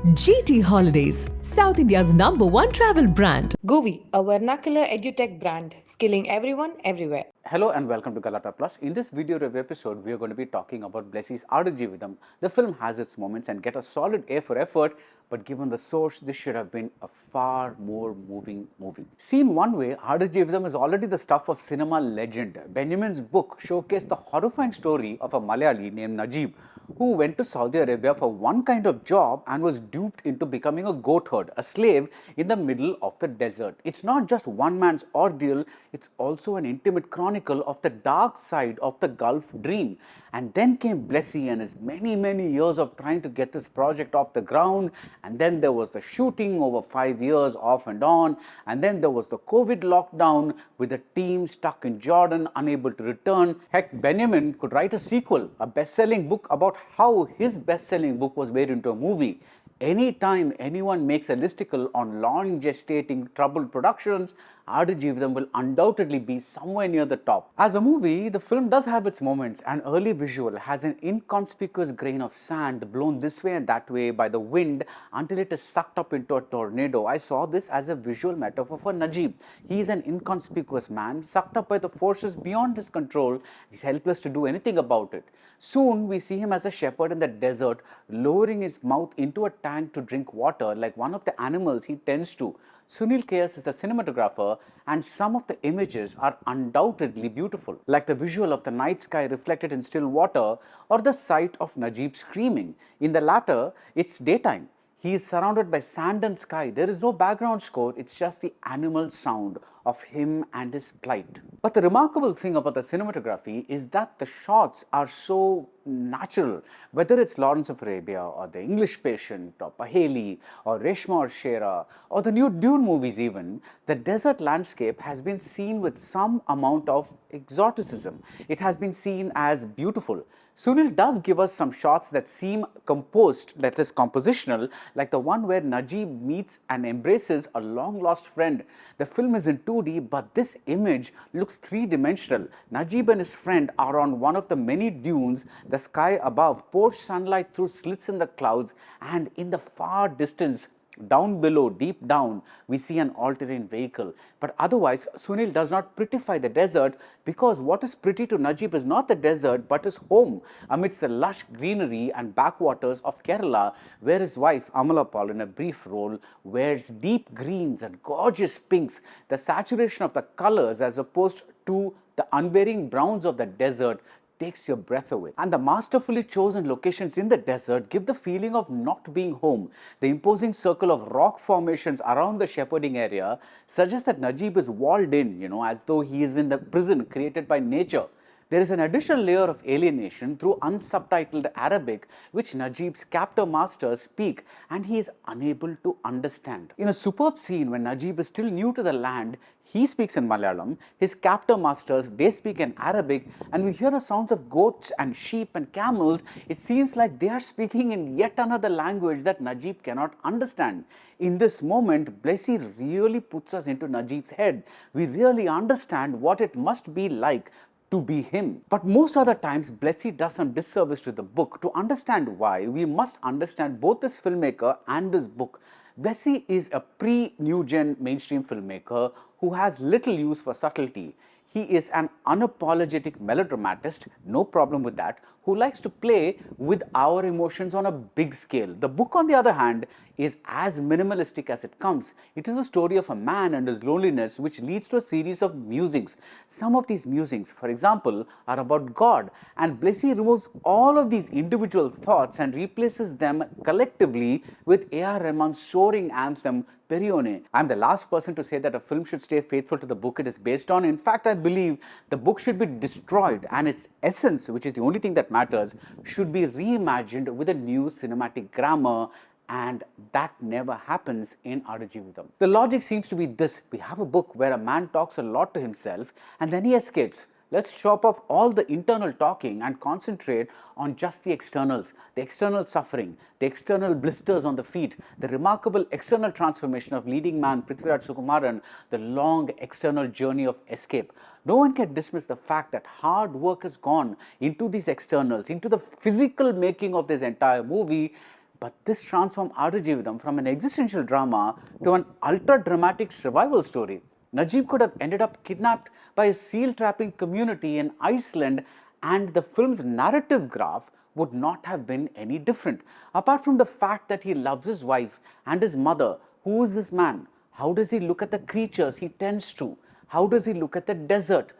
GT Holidays, South India's #1 travel brand. GUVI, a vernacular edutech brand, skilling everyone everywhere. Hello and welcome to Galata Plus. In this video review episode, we are going to be talking about Blessy's Aadujeevitham. The film has its moments and get a solid A for effort, but given the source, this should have been a far more moving movie. Seen one way, Aadujeevitham is already the stuff of cinema legend. Benjamin's book showcased the horrifying story of a Malayali named Najib, who went to Saudi Arabia for one kind of job and was duped into becoming a goat herd, a slave in the middle of the desert. It's not just one man's ordeal, it's also an intimate chronicle of the dark side of the Gulf dream. And then came Blessy and his many years of trying to get this project off the ground. And then there was the shooting over 5 years off and on. And then there was the COVID lockdown with the team stuck in Jordan, unable to return. Heck, Benjamin could write a sequel, a best-selling book about how his best-selling book was made into a movie. Anytime anyone makes a listicle on long gestating troubled productions, Aadujeevitham will undoubtedly be somewhere near the top. As a movie, the film does have its moments. An early visual has an inconspicuous grain of sand blown this way and that way by the wind until it is sucked up into a tornado. I saw this as a visual metaphor for Najib. He is an inconspicuous man, sucked up by the forces beyond his control. He's helpless to do anything about it. Soon, we see him as a shepherd in the desert, lowering his mouth into a tank to drink water like one of the animals he tends to. Sunil K.S. is the cinematographer, and some of the images are undoubtedly beautiful, like the visual of the night sky reflected in still water or the sight of Najib screaming. In the latter, it's daytime. He is surrounded by sand and sky. There is no background score, it's just the animal sound of him and his plight. But the remarkable thing about the cinematography is that the shots are so natural. Whether it's Lawrence of Arabia or The English Patient or Paheli or Reshma or Shera or the new Dune movies even, the desert landscape has been seen with some amount of exoticism. It has been seen as beautiful. Sunil does give us some shots that seem composed, that is compositional, like the one where Najib meets and embraces a long-lost friend. The film is in 2D, but this image looks three-dimensional. Najib and his friend are on one of the many dunes. The sky above pours sunlight through slits in the clouds, and in the far distance, down below, deep down, we see an all-terrain vehicle. But otherwise, Sunil does not prettify the desert, because what is pretty to Najib is not the desert but his home amidst the lush greenery and backwaters of Kerala, where his wife Amala in a brief role wears deep greens and gorgeous pinks. The saturation of the colors as opposed to the unvarying browns of the desert takes your breath away. And the masterfully chosen locations in the desert give the feeling of not being home. The imposing circle of rock formations around the shepherding area suggests that Najib is walled in, as though he is in the prison created by nature. There is an additional layer of alienation through unsubtitled Arabic, which Najib's captor masters speak and he is unable to understand. In a superb scene when Najib is still new to the land, he speaks in Malayalam, his captor masters, they speak in Arabic, and we hear the sounds of goats and sheep and camels. It seems like they are speaking in yet another language that Najib cannot understand. In this moment, Blessy really puts us into Najib's head. We really understand what it must be like to be him. But most other times, Blessy does some disservice to the book. To understand why, we must understand both this filmmaker and this book. Blessy is a pre-new gen mainstream filmmaker who has little use for subtlety. He is an unapologetic melodramatist, no problem with that, who likes to play with our emotions on a big scale. The book, on the other hand, is as minimalistic as it comes. It is a story of a man and his loneliness, which leads to a series of musings. Some of these musings, for example, are about God, and Blessy removes all of these individual thoughts and replaces them collectively with A.R. Rahman's soaring anthem, Perione. I'm the last person to say that a film should stay faithful to the book it is based on. In fact, I believe the book should be destroyed and its essence, which is the only thing that matters, should be reimagined with a new cinematic grammar, and that never happens in Aadujeevitham. The logic seems to be this: we have a book where a man talks a lot to himself and then he escapes. Let's chop off all the internal talking and concentrate on just the externals, the external suffering, the external blisters on the feet, the remarkable external transformation of leading man Prithviraj Sukumaran, the long external journey of escape. No one can dismiss the fact that hard work has gone into these externals, into the physical making of this entire movie. But this transformed Aadujeevitham from an existential drama to an ultra-dramatic survival story. Najib could have ended up kidnapped by a seal trapping community in Iceland, and the film's narrative graph would not have been any different. Apart from the fact that he loves his wife and his mother, who is this man? How does he look at the creatures he tends to? How does he look at the desert?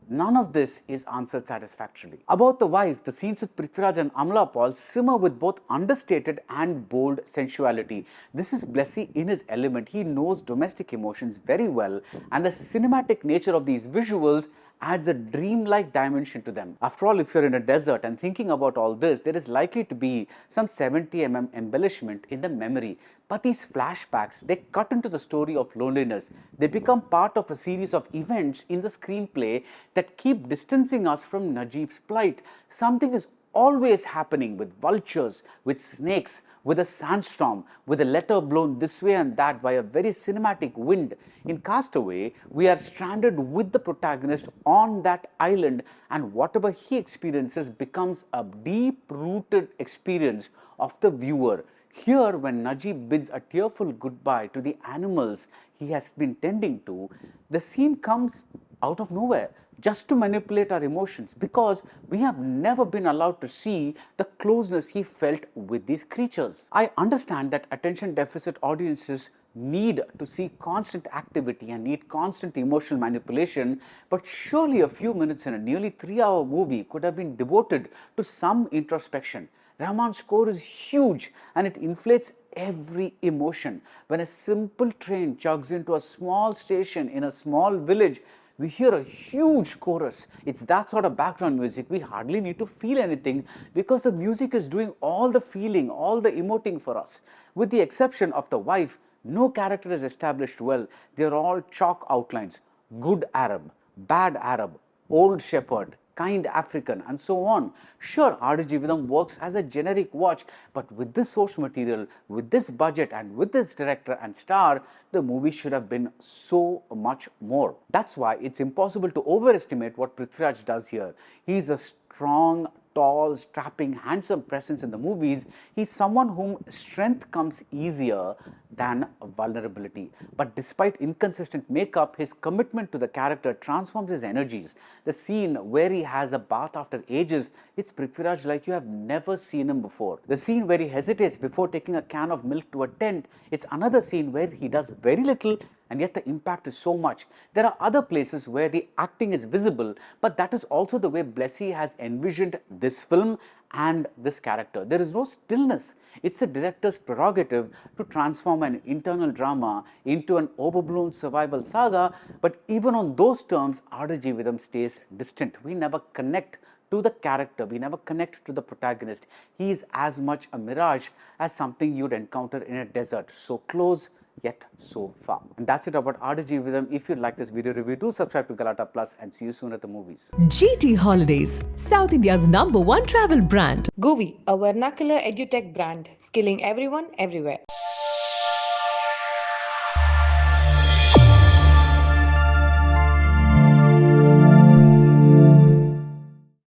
None of this is answered satisfactorily. About the wife, the scenes with Prithviraj and Amala simmer with both understated and bold sensuality. This is Blessy in his element. He knows domestic emotions very well, and the cinematic nature of these visuals adds a dreamlike dimension to them. After all, if you're in a desert and thinking about all this, there is likely to be some 70 embellishment in the memory. But these flashbacks, they cut into the story of loneliness. They become part of a series of events in the screenplay that keep distancing us from Najib's plight. Something is always happening with vultures, with snakes, with a sandstorm, with a letter blown this way and that by a very cinematic wind. In Castaway, we are stranded with the protagonist on that island, and whatever he experiences becomes a deep-rooted experience of the viewer. Here, when Najib bids a tearful goodbye to the animals he has been tending to, the scene comes out of nowhere just to manipulate our emotions, because we have never been allowed to see the closeness he felt with these creatures. I understand that attention deficit audiences need to see constant activity and need constant emotional manipulation, but surely a few minutes in a nearly 3-hour movie could have been devoted to some introspection. Rahman's score is huge and it inflates every emotion. When a simple train chugs into a small station in a small village, we hear a huge chorus. It's that sort of background music. We hardly need to feel anything because the music is doing all the feeling, all the emoting for us. With the exception of the wife, no character is established well. They're all chalk outlines. Good Arab, bad Arab, old shepherd, kind African, and so on. Sure, Aadujeevitham works as a generic watch, but with this source material, with this budget, and with this director and star, the movie should have been so much more. That's why it's impossible to overestimate what Prithviraj does here. He's a strong, tall, strapping, handsome presence in the movies. He's someone whom strength comes easier than vulnerability. But despite inconsistent makeup, his commitment to the character transforms his energies. The scene where he has a bath after ages, it's Prithviraj like you have never seen him before. The scene where he hesitates before taking a can of milk to a tent, it's another scene where he does very little and yet the impact is so much. There are other places where the acting is visible, but that is also the way Blessy has envisioned this film and this character. There is no stillness. It's the director's prerogative to transform an internal drama into an overblown survival saga, but even on those terms, Aadujeevitham stays distant. We never connect to the character, we never connect to the protagonist. He is as much a mirage as something you'd encounter in a desert, so close yet so far. And that's it about Aadujeevitham. If you like this video review, do subscribe to Galata Plus and see you soon at the movies. GT Holidays, South India's #1 travel brand. GUVI, a vernacular edutech brand, skilling everyone everywhere.